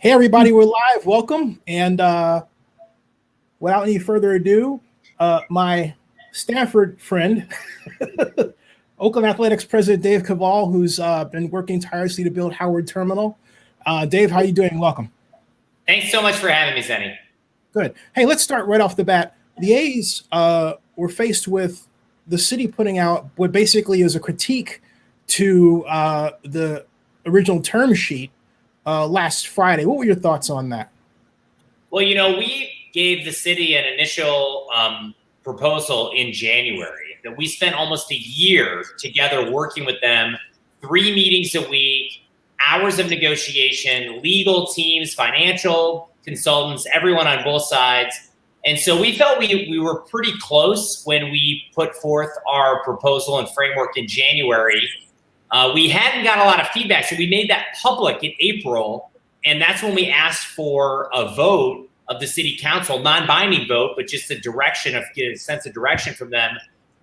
Hey, everybody, we're live. Welcome. And without any further ado, my Stanford friend, Oakland Athletics President Dave Kaval, who's been working tirelessly to build Howard Terminal. Dave, how are you doing? Welcome. Thanks so much for having me, Zennie. Good. Hey, let's start right off the bat. The A's were faced with the city putting out what basically is a critique to the original term sheet last Friday. What were your thoughts on that? Well, you know, we gave the city an initial proposal in January that we spent almost a year together working with them, 3 meetings a week, hours of negotiation, legal teams, financial consultants, everyone on both sides. And so we felt we were pretty close when we put forth our proposal and framework in January. We hadn't got a lot of feedback, so we made that public in April, and that's when we asked for a vote of the city council, non-binding vote, but just a direction, get a sense of direction from them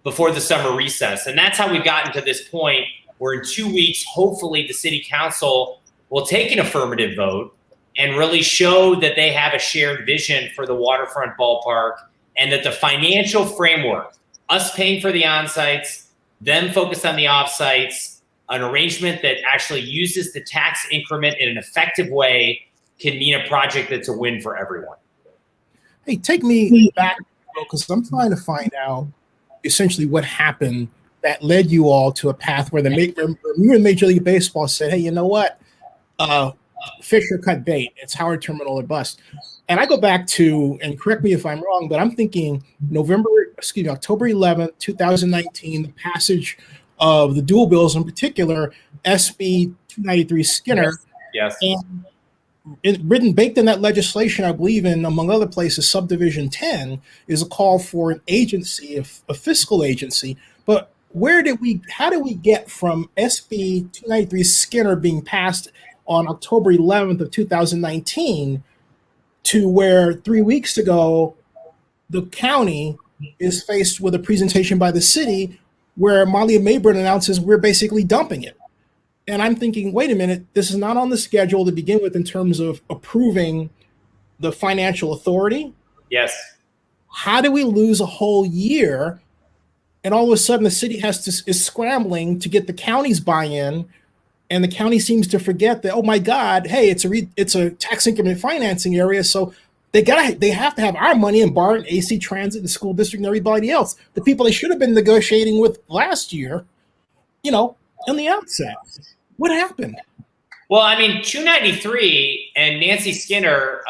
before the summer recess. And that's how we've gotten to this point where in 2 weeks, hopefully the city council will take an affirmative vote and really show that they have a shared vision for the waterfront ballpark, and that the financial framework, us paying for the on-sites, them focused on the off-sites, an arrangement that actually uses the tax increment in an effective way can mean a project that's a win for everyone. Hey, take me back, because I'm trying to find out essentially what happened that led you all to a path where you and Major League Baseball said, hey, you know what? Fish or cut bait. It's Howard Terminal or bust. And I go back to, and correct me if I'm wrong, but I'm thinking October 11th, 2019, the passage of the dual bills, in particular, SB 293 Skinner. Yes. And baked in that legislation, I believe in, among other places, Subdivision 10 is a call for an agency, a fiscal agency. But how did we get from SB 293 Skinner being passed on October 11th of 2019 to where 3 weeks ago, the county is faced with a presentation by the city where Molly Mayburn announces we're basically dumping it? And I'm thinking, wait a minute, this is not on the schedule to begin with in terms of approving the financial authority. Yes. How do we lose a whole year? And all of a sudden the city is scrambling to get the county's buy-in, and the county seems to forget that, oh my God, hey, it's a tax increment financing area, so they have to have our money and BART and AC Transit, the school district, and everybody else. The people they should have been negotiating with last year, in the outset. What happened? Well, I mean, 293 and Nancy Skinner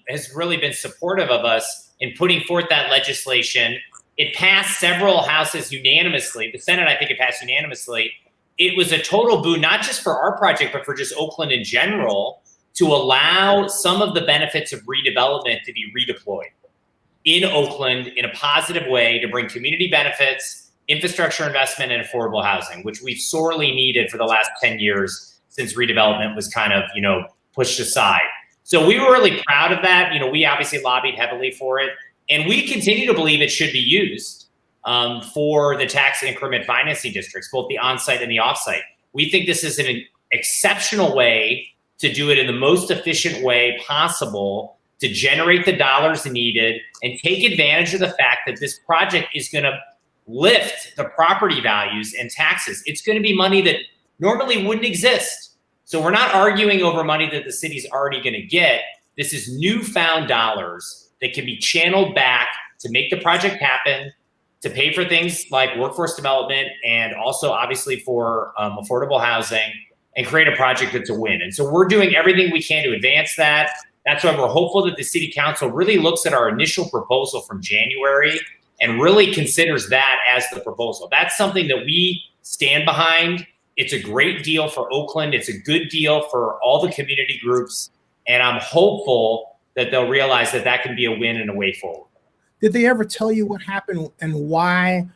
has really been supportive of us in putting forth that legislation. It passed several houses unanimously. The Senate, I think it passed unanimously. It was a total boon, not just for our project, but for just Oakland in general, to allow some of the benefits of redevelopment to be redeployed in Oakland in a positive way to bring community benefits, infrastructure investment, and affordable housing, which we've sorely needed for the last 10 years since redevelopment was kind of, pushed aside. So we were really proud of that. We obviously lobbied heavily for it, and we continue to believe it should be used for the tax increment financing districts, both the on-site and the off-site. We think this is an exceptional way to do it in the most efficient way possible to generate the dollars needed and take advantage of the fact that this project is going to lift the property values and taxes. It's going to be money that normally wouldn't exist. So we're not arguing over money that the city's already going to get. This is newfound dollars that can be channeled back to make the project happen, to pay for things like workforce development, and also obviously for affordable housing, and create a project that's a win. And so we're doing everything we can to advance that. That's why we're hopeful that the city council really looks at our initial proposal from January and really considers that as the proposal. That's something that we stand behind. It's a great deal for Oakland. It's a good deal for all the community groups. And I'm hopeful that they'll realize that that can be a win and a way forward. Did they ever tell you what happened and why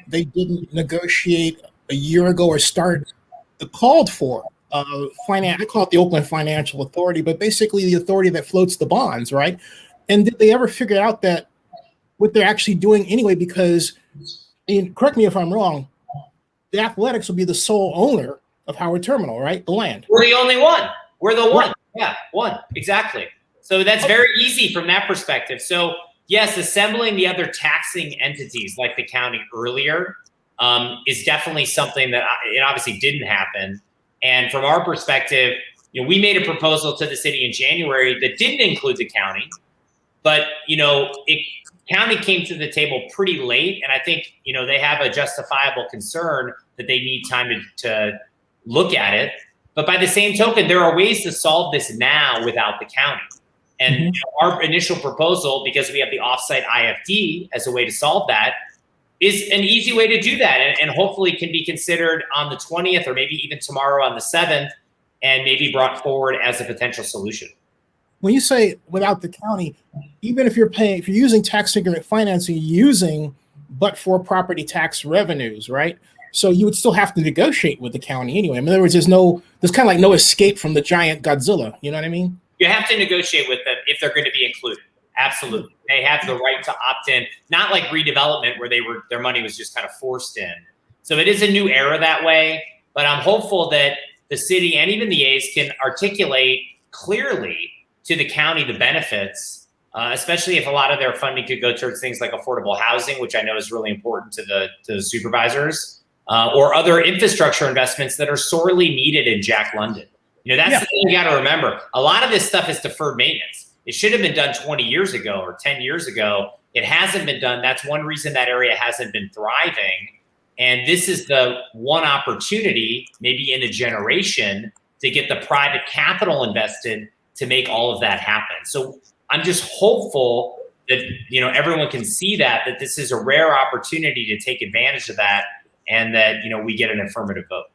they didn't negotiate a year ago or start the called for? I call it the Oakland Financial Authority, but basically the authority that floats the bonds, right? And did they ever figure out that what they're actually doing anyway? Because, correct me if I'm wrong, the Athletics will be the sole owner of Howard Terminal, right? The land. We're the only one. We're the one. Yeah, one, exactly. So that's very easy from that perspective. So yes, assembling the other taxing entities like the county earlier is definitely something that it obviously didn't happen. And from our perspective, we made a proposal to the city in January that didn't include the county, but county came to the table pretty late, and I think they have a justifiable concern that they need time to look at it. But by the same token, there are ways to solve this now without the county. And our initial proposal, because we have the offsite IFD as a way to solve that, is an easy way to do that, and hopefully can be considered on the 20th or maybe even tomorrow on the 7th, and maybe brought forward as a potential solution. When you say without the county, even if you're using tax increment financing, you're using but for property tax revenues, right? So you would still have to negotiate with the county anyway. In other words, there's kind of like no escape from the giant Godzilla. You know what I mean? You have to negotiate with them if they're going to be included. Absolutely. They have the right to opt in, not like redevelopment where their money was just kind of forced in. So it is a new era that way, but I'm hopeful that the city and even the A's can articulate clearly to the county the benefits, especially if a lot of their funding could go towards things like affordable housing, which I know is really important to the supervisors, or other infrastructure investments that are sorely needed in Jack London. That's the thing you got to remember. A lot of this stuff is deferred maintenance. It should have been done 20 years ago or 10 years ago. It hasn't been done. That's one reason that area hasn't been thriving. And this is the one opportunity, maybe in a generation, to get the private capital invested to make all of that happen. So I'm just hopeful that everyone can see that this is a rare opportunity to take advantage of that, and that we get an affirmative vote.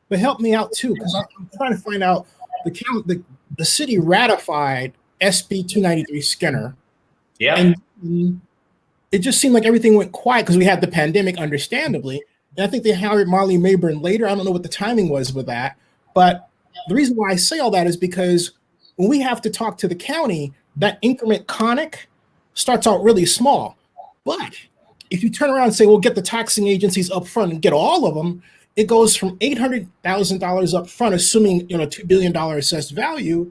But help me out too, because I'm trying to find out the city ratified SB 293 Skinner. Yeah. And it just seemed like everything went quiet because we had the pandemic, understandably. And I think they hired Molly Mayburn later. I don't know what the timing was with that. But the reason why I say all that is because when we have to talk to the county, that increment conic starts out really small. But if you turn around and say, well, get the taxing agencies up front and get all of them, it goes from $800,000 up front, assuming $2 billion assessed value,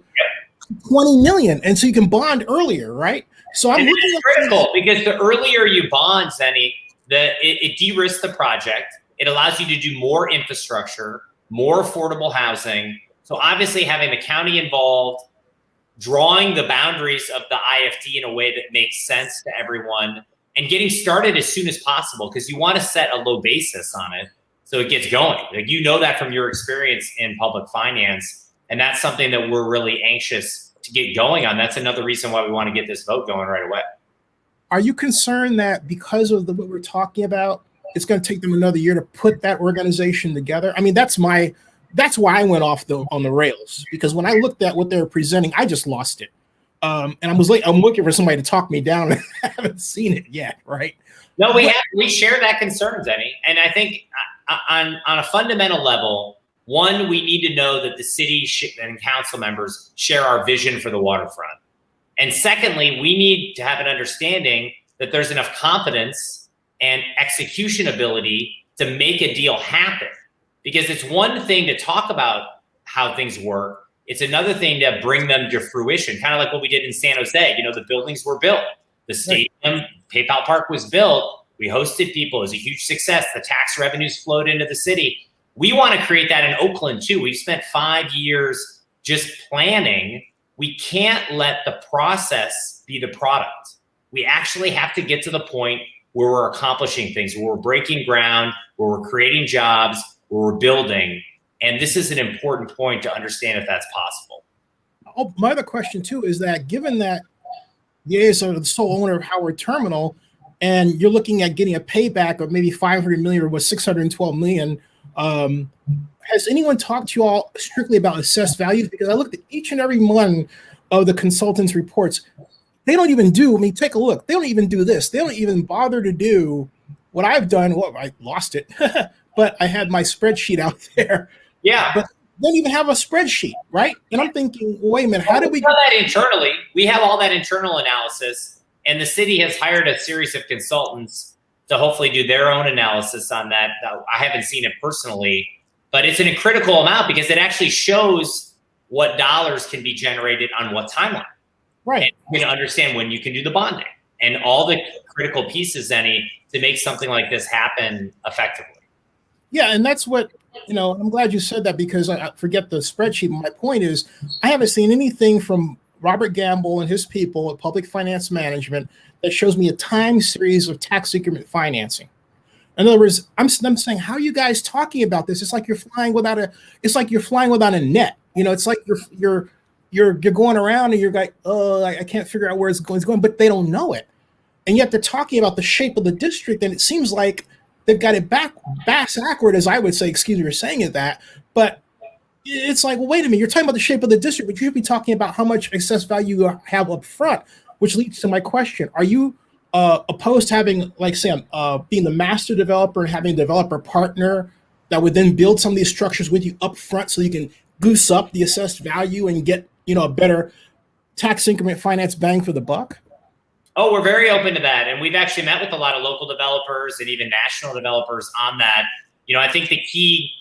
to $20 million. And so you can bond earlier, right? So I'm looking at critical because the earlier you bond, Zennie, it de-risks the project. It allows you to do more infrastructure, more affordable housing. So obviously having the county involved, drawing the boundaries of the IFD in a way that makes sense to everyone, and getting started as soon as possible, because you want to set a low basis on it so it gets going. Like, that from your experience in public finance, and that's something that we're really anxious to get going on. That's another reason why we want to get this vote going right away. Are you concerned that because of what we're talking about, it's going to take them another year to put that organization together? I mean, that's why I went off on the rails, because when I looked at what they were presenting, I just lost it. And I'm looking for somebody to talk me down. And I haven't seen it yet, right? No, we share that concern, Zennie. And I think on a fundamental level, one, we need to know that the city and council members share our vision for the waterfront. And secondly, we need to have an understanding that there's enough competence and execution ability to make a deal happen. Because it's one thing to talk about how things work. It's another thing to bring them to fruition, kind of like what we did in San Jose. The buildings were built. The stadium, PayPal Park was built. We hosted people. It was a huge success. The tax revenues flowed into the city. We want to create that in Oakland too. We've spent 5 years just planning. We can't let the process be the product. We actually have to get to the point where we're accomplishing things, where we're breaking ground, where we're creating jobs, where we're building. And this is an important point to understand if that's possible. Oh, my other question too is that given that the A's are the sole owner of Howard Terminal, and you're looking at getting a payback of maybe $500 million or $612 million, has anyone talked to you all strictly about assessed values? Because I looked at each and every one of the consultants' reports. They don't even take a look. They don't even do this. They don't even bother to do what I've done. Well, I lost it, but I had my spreadsheet out there. Yeah. But they don't even have a spreadsheet, right? And I'm thinking, wait a minute, how did we do that internally? We have all that internal analysis, and the city has hired a series of consultants to hopefully do their own analysis on that. I haven't seen it personally, but it's in a critical amount because it actually shows what dollars can be generated on what timeline. Right. And you're going to understand when you can do the bonding and all the critical pieces, Zennie, to make something like this happen effectively. Yeah, and that's what, I'm glad you said that, because I forget the spreadsheet. My point is, I haven't seen anything from Robert Gamble and his people at Public Finance Management that shows me a time series of tax increment financing. In other words, I'm saying, how are you guys talking about this? It's like you're flying without a net. It's like you're going around and you're like, oh, I can't figure out where it's going, but they don't know it. And yet they're talking about the shape of the district, and it seems like they've got it backward, as I would say. Excuse me for saying it that, but it's like, well, wait a minute, you're talking about the shape of the district, but you should be talking about how much excess value you have up front, which leads to my question. Are you opposed to having, like, say, being the master developer and having a developer partner that would then build some of these structures with you up front so you can goose up the assessed value and get, a better tax increment finance bang for the buck? Oh, we're very open to that. And we've actually met with a lot of local developers and even national developers on that. I think the key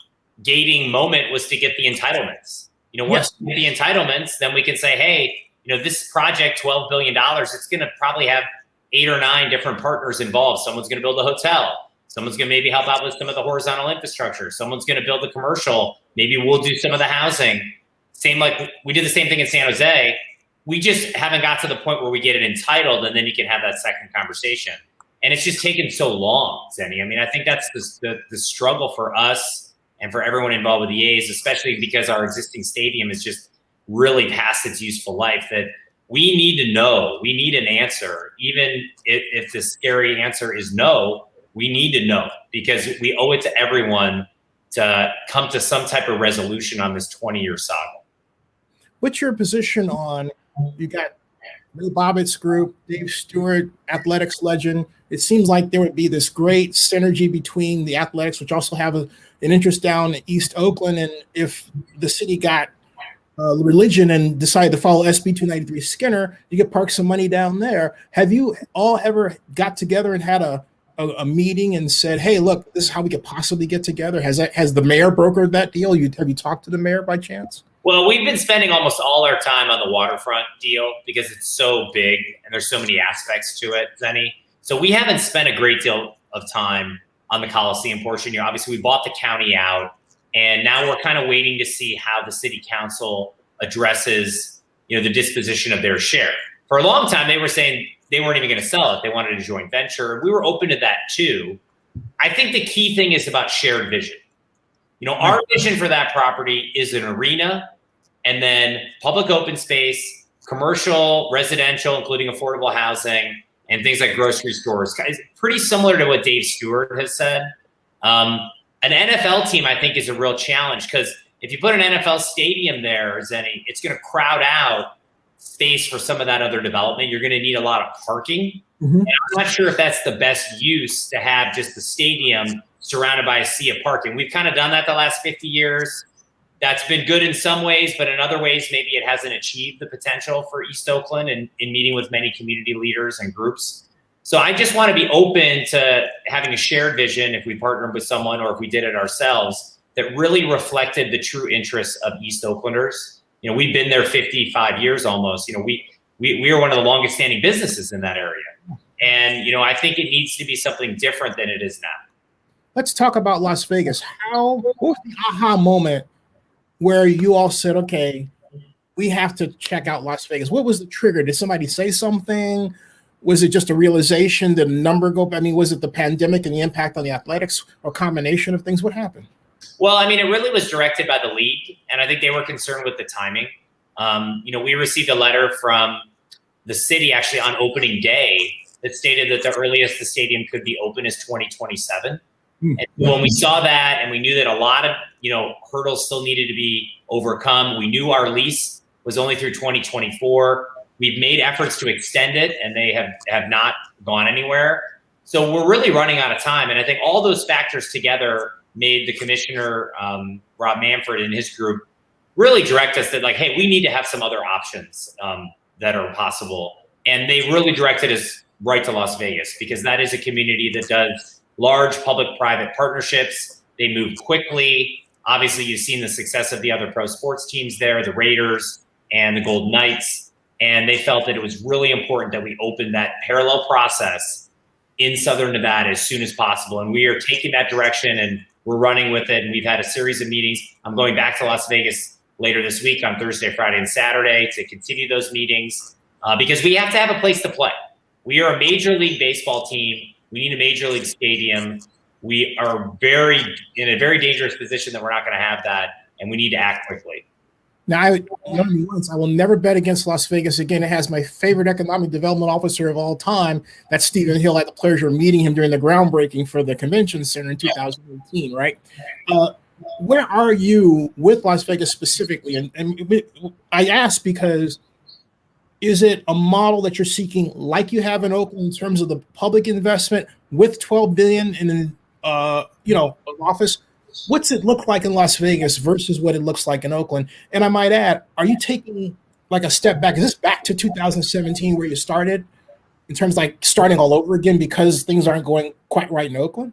gating moment was to get the entitlements. Once we get the entitlements, then we can say, hey, this project, $12 billion, it's going to probably have 8 or 9 different partners involved. Someone's going to build a hotel. Someone's going to maybe help out with some of the horizontal infrastructure. Someone's going to build the commercial. Maybe we'll do some of the housing. Like we did the same thing in San Jose. We just haven't got to the point where we get it entitled, and then you can have that second conversation. And it's just taken so long, Zennie. I mean, I think that's the struggle for us and for everyone involved with the A's, especially because our existing stadium is just really past its useful life, that we need to know. We need an answer. Even if the scary answer is no, we need to know, because we owe it to everyone to come to some type of resolution on this 20-year saga. What's your position on, you got Ray Bobbitt's group, Dave Stewart, athletics legend. It seems like there would be this great synergy between the athletics, which also have an interest down in East Oakland. And if the city got religion and decided to follow SB 293 Skinner, you could park some money down there. Have you all ever got together and had a meeting and said, hey, look, this is how we could possibly get together? Has the mayor brokered that deal? Have you talked to the mayor by chance? Well, we've been spending almost all our time on the waterfront deal because it's so big and there's so many aspects to it, Zennie. So we haven't spent a great deal of time on the Coliseum portion. Obviously, we bought the county out, and now we're kind of waiting to see how the city council addresses, the disposition of their share. For a long time, they were saying they weren't even going to sell it. They wanted a joint venture. We were open to that too. I think the key thing is about shared vision. Our vision for that property is an arena, and then public open space, commercial, residential, including affordable housing, and things like grocery stores. It's pretty similar to what Dave Stewart has said. An NFL team, I think, is a real challenge, because if you put an NFL stadium there, Zennie, it's going to crowd out space for some of that other development. You're going to need a lot of parking. Mm-hmm. And I'm not sure if that's the best use, to have just the stadium surrounded by a sea of parking. We've kind of done that the last 50 years. That's been good in some ways, but in other ways, maybe it hasn't achieved the potential for East Oakland, and in meeting with many community leaders and groups. So I just want to be open to having a shared vision, if we partnered with someone or if we did it ourselves, that really reflected the true interests of East Oaklanders. We've been there 55 years almost. We are one of the longest standing businesses in that area. And, I think it needs to be something different than it is now. Let's talk about Las Vegas. What was the aha moment where you all said, okay, we have to check out Las Vegas? What was the trigger? Did somebody say something? Was it just a realization? Did a number go? I mean, was it the pandemic and the impact on the athletics, or combination of things? What happened? Well, I mean, it really was directed by the league, and I think they were concerned with the timing. We received a letter from the city actually on opening day that stated that the earliest the stadium could be open is 2027. And when we saw that, and we knew that a lot of, hurdles still needed to be overcome, we knew our lease was only through 2024. We've made efforts to extend it, and they have not gone anywhere. So we're really running out of time. And I think all those factors together made the commissioner, Rob Manfred, and his group really direct us that, like, hey, we need to have some other options that are possible. And they really directed us right to Las Vegas, because that is a community that does large public-private partnerships. They move quickly. Obviously, you've seen the success of the other pro sports teams there, the Raiders and the Golden Knights, and they felt that it was really important that we open that parallel process in Southern Nevada as soon as possible. And we are taking that direction and we're running with it. And we've had a series of meetings. I'm going back to Las Vegas later this week on Thursday, Friday, and Saturday to continue those meetings because we have to have a place to play. We are a Major League Baseball team. We need a Major League stadium. We are in a very dangerous position that we're not going to have that, and we need to act quickly. Now, I will never bet against Las Vegas again. It has my favorite economic development officer of all time. That's Stephen Hill. I had the pleasure of meeting him during the groundbreaking for the convention center in 2018, right? Where are you with Las Vegas specifically? And I ask because is it a model that you're seeking like you have in Oakland in terms of the public investment with $12 billion in office? What's it look like in Las Vegas versus what it looks like in Oakland? And I might add, are you taking like a step back? Is this back to 2017 where you started in terms of like starting all over again because things aren't going quite right in Oakland?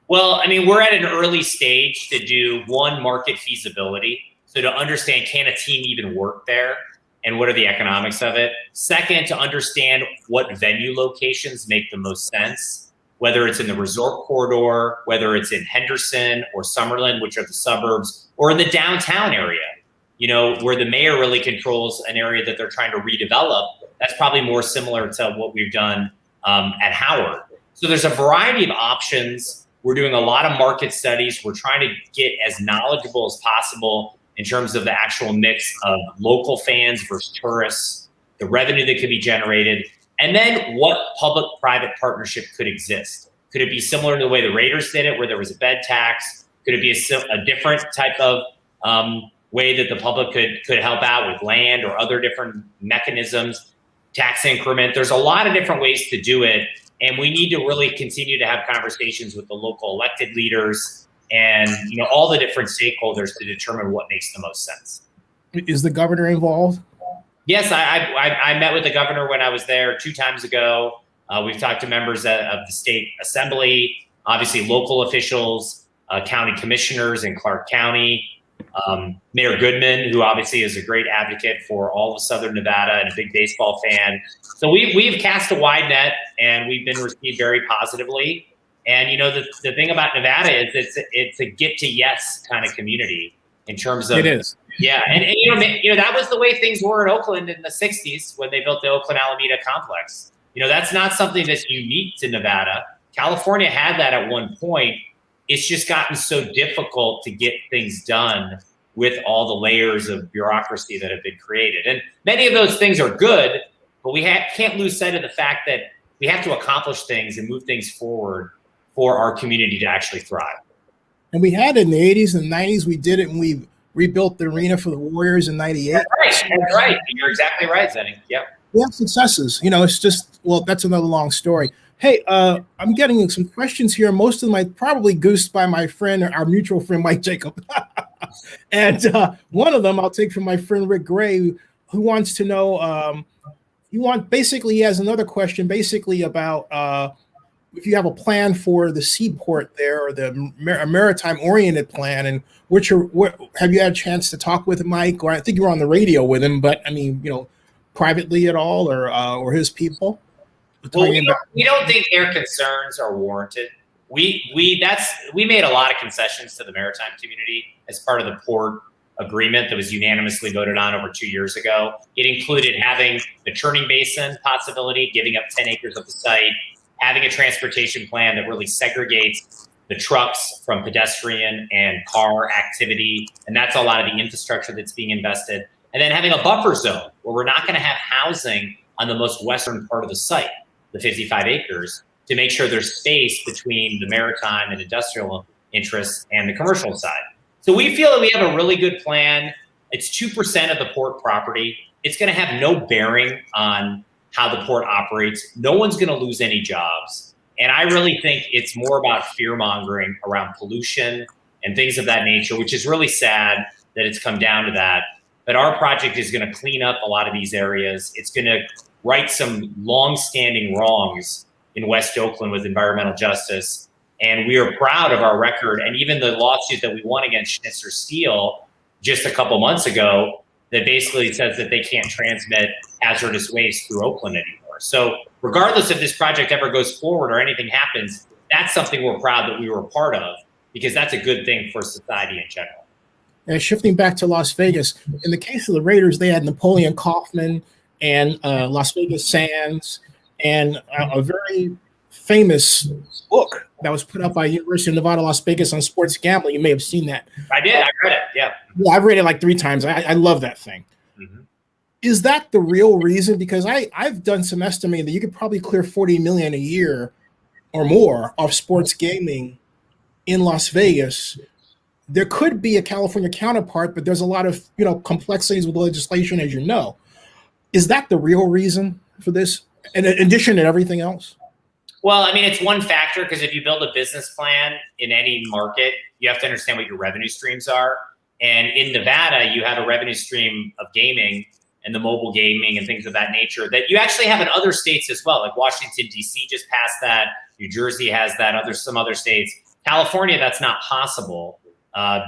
Well, I mean, we're at an early stage to do one, market feasibility. So to understand, can a team even work there? And what are the economics of it? Second, to understand what venue locations make the most sense, whether it's in the resort corridor, whether it's in Henderson or Summerlin, which are the suburbs, or in the downtown area, where the mayor really controls an area that they're trying to redevelop. That's probably more similar to what we've done at Howard. So there's a variety of options. We're doing a lot of market studies. We're trying to get as knowledgeable as possible in terms of the actual mix of local fans versus tourists, the revenue that could be generated, and then what public-private partnership could exist. Could it be similar to the way the Raiders did it, where there was a bed tax? Could it be a different type of way that the public could help out with land or other different mechanisms, tax increment? There's a lot of different ways to do it, and we need to really continue to have conversations with the local elected leaders and all the different stakeholders to determine what makes the most sense. Is the governor involved? Yes, I met with the governor when I was there 2 times ago. We've talked to members of the state assembly, obviously local officials, county commissioners in Clark County, Mayor Goodman, who obviously is a great advocate for all of Southern Nevada and a big baseball fan. So we've cast a wide net and we've been received very positively. And the thing about Nevada is it's a get to yes kind of community in terms of it is. Yeah, and that was the way things were in Oakland in the 60s when they built the Oakland Alameda complex. That's not something that's unique to Nevada. California had that at one point. It's just gotten so difficult to get things done with all the layers of bureaucracy that have been created. And many of those things are good, but we can't lose sight of the fact that we have to accomplish things and move things forward for our community to actually thrive. And we had it in the 80s and 90s. We did it when we rebuilt the arena for the Warriors in 98. That's right. You're exactly right, Zennie. Yep. We have successes. It's just, that's another long story. Hey, I'm getting some questions here. Most of them I probably goosed by my friend, our mutual friend, Mike Jacob. And one of them I'll take from my friend Rick Gray, who wants to know, he has another question basically about if you have a plan for the Seaport there or the maritime-oriented plan, and have you had a chance to talk with Mike? Or I think you were on the radio with him, but I mean, privately at all, or his people? Well, we don't think their concerns are warranted. We made a lot of concessions to the maritime community as part of the port agreement that was unanimously voted on over 2 years ago. It included having the churning basin possibility, giving up 10 acres of the site, having a transportation plan that really segregates the trucks from pedestrian and car activity. And that's a lot of the infrastructure that's being invested. And then having a buffer zone where we're not going to have housing on the most western part of the site, the 55 acres, to make sure there's space between the maritime and industrial interests and the commercial side. So we feel that we have a really good plan. It's 2% of the port property. It's going to have no bearing on how the port operates. No one's going to lose any jobs. And I really think it's more about fear mongering around pollution and things of that nature, which is really sad that it's come down to that. But our project is going to clean up a lot of these areas. It's going to right some long-standing wrongs in West Oakland with environmental justice. And we are proud of our record. And even the lawsuit that we won against Schnitzer Steel just a couple months ago that basically says that they can't transmit hazardous waste through Oakland anymore. So regardless if this project ever goes forward or anything happens, that's something we're proud that we were a part of, because that's a good thing for society in general. And shifting back to Las Vegas, in the case of the Raiders, they had Napoleon Kaufman and Las Vegas Sands, and a very famous book that was put out by University of Nevada, Las Vegas on sports gambling. You may have seen that. I did. I read it. Yeah. Yeah, I've read it like 3 times. I love that thing. Mm-hmm. Is that the real reason? Because I've done some estimating that you could probably clear $40 million a year or more off sports gaming in Las Vegas. There could be a California counterpart, but there's a lot of complexities with legislation, as you know. Is that the real reason for this, in addition to everything else? Well, I mean, it's one factor, because if you build a business plan in any market, you have to understand what your revenue streams are. And in Nevada, you have a revenue stream of gaming and the mobile gaming and things of that nature that you actually have in other states as well. Like Washington, D.C. just passed that. New Jersey has that. Some other states. California, that's not possible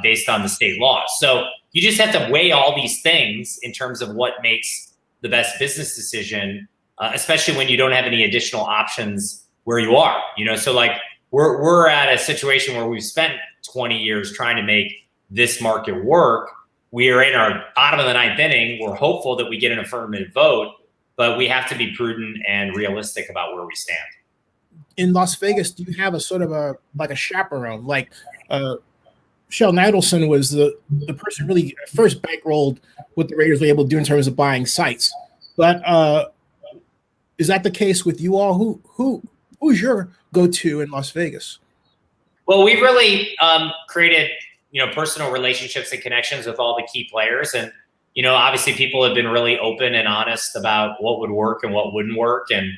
based on the state laws. So you just have to weigh all these things in terms of what makes the best business decision, especially when you don't have any additional options where you are, so like we're at a situation where we've spent 20 years trying to make this market work. We are in our bottom of the 9th inning. We're hopeful that we get an affirmative vote, but we have to be prudent and realistic about where we stand. In Las Vegas, do you have a sort of a chaperone? Like Sheldon Adelson was the person really first bankrolled what the Raiders were able to do in terms of buying sites. But is that the case with you all? Who's your go-to in Las Vegas? Well, we've really created, personal relationships and connections with all the key players. And, obviously people have been really open and honest about what would work and what wouldn't work. And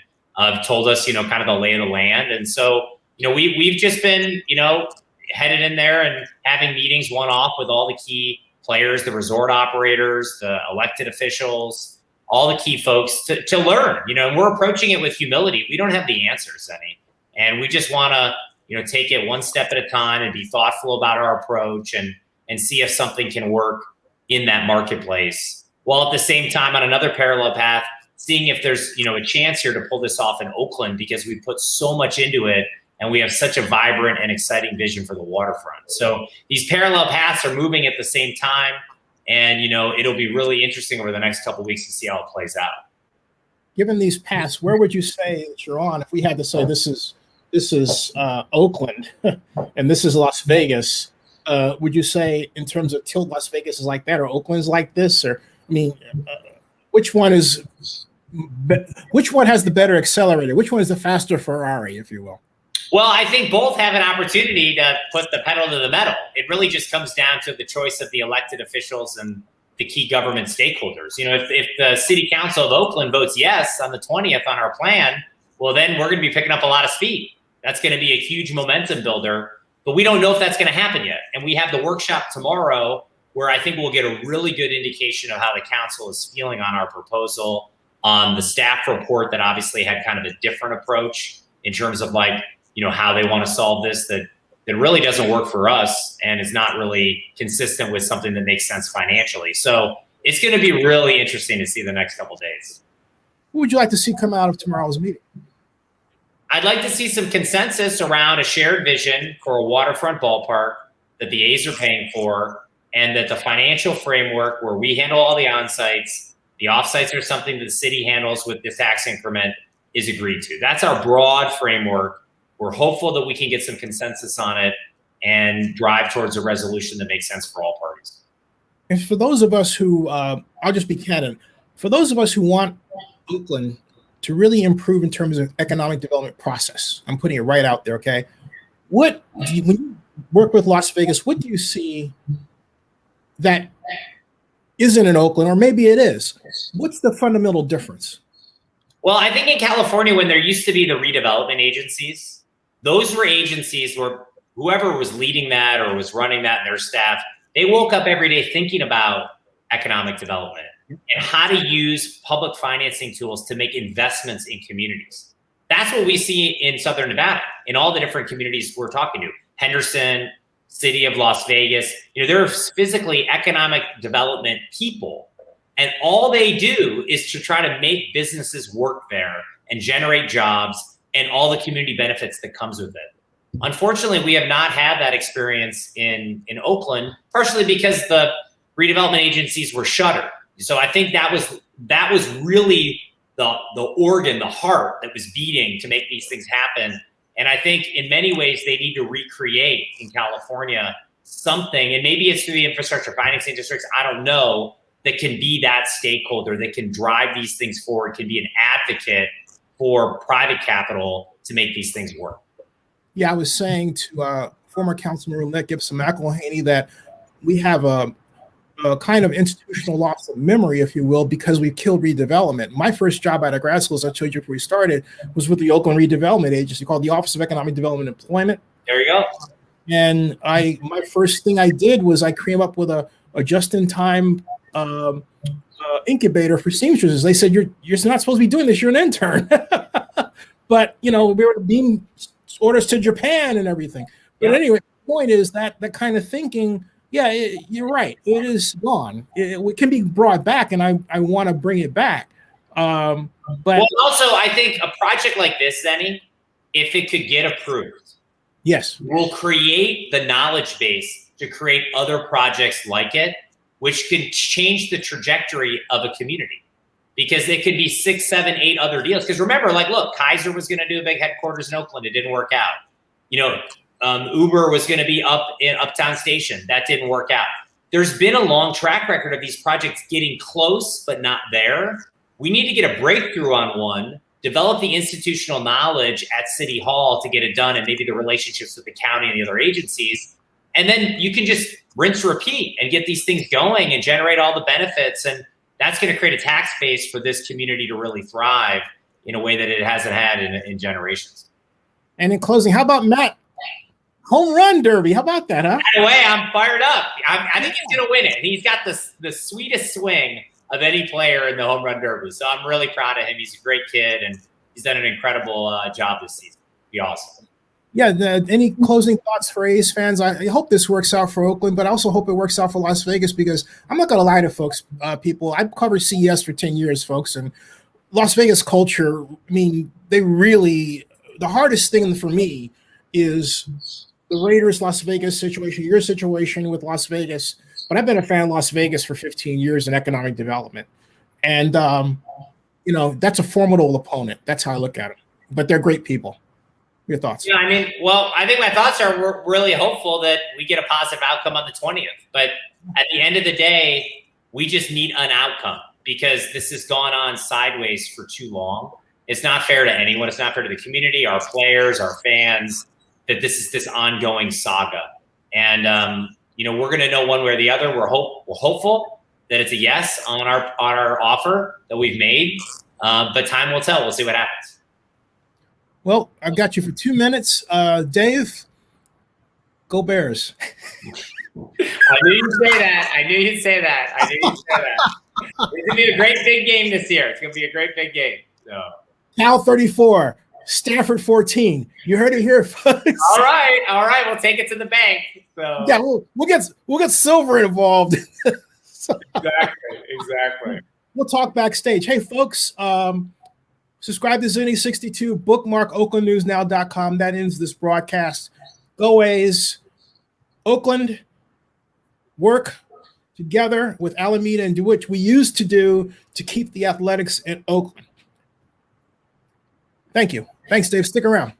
told us, kind of the lay of the land. And so, we've just been, headed in there and having meetings one-off with all the key players, the resort operators, the elected officials, all the key folks to learn, and we're approaching it with humility. We don't have the answers, Zennie, and we just want to, take it one step at a time and be thoughtful about our approach and see if something can work in that marketplace, while at the same time on another parallel path, seeing if there's, a chance here to pull this off in Oakland, because we put so much into it and we have such a vibrant and exciting vision for the waterfront. So these parallel paths are moving at the same time. And, it'll be really interesting over the next couple of weeks to see how it plays out. Given these paths, where would you say that you're on? If we had to say this is Oakland and this is Las Vegas, would you say in terms of tilt, Las Vegas is like that, or Oakland's like this? Or, which one has the better accelerator? Which one is the faster Ferrari, if you will? Well, I think both have an opportunity to put the pedal to the metal. It really just comes down to the choice of the elected officials and the key government stakeholders. If the city council of Oakland votes yes on the 20th on our plan, well, then we're going to be picking up a lot of speed. That's going to be a huge momentum builder, but we don't know if that's going to happen yet. And we have the workshop tomorrow where I think we'll get a really good indication of how the council is feeling on our proposal, on the staff report that obviously had kind of a different approach in terms of how they want to solve this that really doesn't work for us and is not really consistent with something that makes sense financially. So it's going to be really interesting to see the next couple of days. What would you like to see come out of tomorrow's meeting? I'd like to see some consensus around a shared vision for a waterfront ballpark that the A's are paying for, and that the financial framework where we handle all the on-sites, the off-sites are something that the city handles with the tax increment, is agreed to. That's our broad framework. We're hopeful that we can get some consensus on it and drive towards a resolution that makes sense for all parties. And for those of us who, I'll just be candid, for those of us who want Oakland to really improve in terms of economic development process, I'm putting it right out there, okay? When you work with Las Vegas, what do you see that isn't in Oakland, or maybe it is? What's the fundamental difference? Well, I think in California, when there used to be the redevelopment agencies, those were agencies where whoever was leading that or was running that and their staff, they woke up every day thinking about economic development and how to use public financing tools to make investments in communities. That's what we see in Southern Nevada, in all the different communities we're talking to. Henderson, city of Las Vegas, there are physically economic development people, and all they do is to try to make businesses work there and generate jobs and all the community benefits that comes with it. Unfortunately, we have not had that experience in Oakland, partially because the redevelopment agencies were shuttered. So I think that was really the organ, the heart that was beating to make these things happen. And I think in many ways they need to recreate in California something, and maybe it's through the infrastructure financing districts, I don't know, that can be that stakeholder, that can drive these things forward, can be an advocate for private capital to make these things work. Yeah, I was saying to former Councilman Gibson McElhaney that we have a kind of institutional loss of memory, if you will, because we've killed redevelopment. My first job out of grad school, as I told you before we started, was with the Oakland Redevelopment Agency called the Office of Economic Development and Employment. There you go. And my first thing I did was I came up with a just-in-time incubator for seamstresses. They said, you're not supposed to be doing this. You're an intern. But, we were being orders to Japan and everything. But anyway, the point is that kind of thinking, yeah, you're right. It is gone. It can be brought back, and I want to bring it back. But also, I think a project like this, Zennie, if it could get approved, yes, will create the knowledge base to create other projects like it, which could change the trajectory of a community. Because it could be 6, 7, 8 other deals. Because remember, look, Kaiser was going to do a big headquarters in Oakland. It didn't work out. Uber was going to be up in Uptown Station. That didn't work out. There's been a long track record of these projects getting close, but not there. We need to get a breakthrough on one, develop the institutional knowledge at City Hall to get it done, and maybe the relationships with the county and the other agencies. And then you can just rinse, repeat, and get these things going and generate all the benefits. And that's going to create a tax base for this community to really thrive in a way that it hasn't had in generations. And in closing, how about Matt? Home run derby. How about that, huh? By the way, I'm fired up. I think he's going to win it. He's got the sweetest swing of any player in the home run derby. So I'm really proud of him. He's a great kid, and he's done an incredible job this season. Be awesome. Yeah. Any closing thoughts for A's fans? I hope this works out for Oakland, but I also hope it works out for Las Vegas, because I'm not going to lie to folks, people. I've covered CES for 10 years, folks, and Las Vegas culture, the hardest thing for me is the Raiders Las Vegas situation, your situation with Las Vegas. But I've been a fan of Las Vegas for 15 years in economic development. And, that's a formidable opponent. That's how I look at it. But they're great people. Your thoughts? I think my thoughts are we're really hopeful that we get a positive outcome on the 20th. But at the end of the day, we just need an outcome, because this has gone on sideways for too long. It's not fair to anyone. It's not fair to the community, our players, our fans, that this is this ongoing saga. And, we're going to know one way or the other. We're hopeful that it's a yes on our offer that we've made. But time will tell. We'll see what happens. Well, I've got you for 2 minutes. Dave, go Bears. I knew you'd say that. It's going to be a great big game this year. It's going to be a great big game. So. Cal 34, Stanford 14. You heard it here, folks. All right. We'll take it to the bank. So. Yeah, we'll get Silver involved. Exactly. We'll talk backstage. Hey, folks, subscribe to Zennie62, bookmark oaklandnewsnow.com. That ends this broadcast. Go A's. Oakland, work together with Alameda and which we used to do to keep the athletics in Oakland. Thank you. Thanks, Dave. Stick around.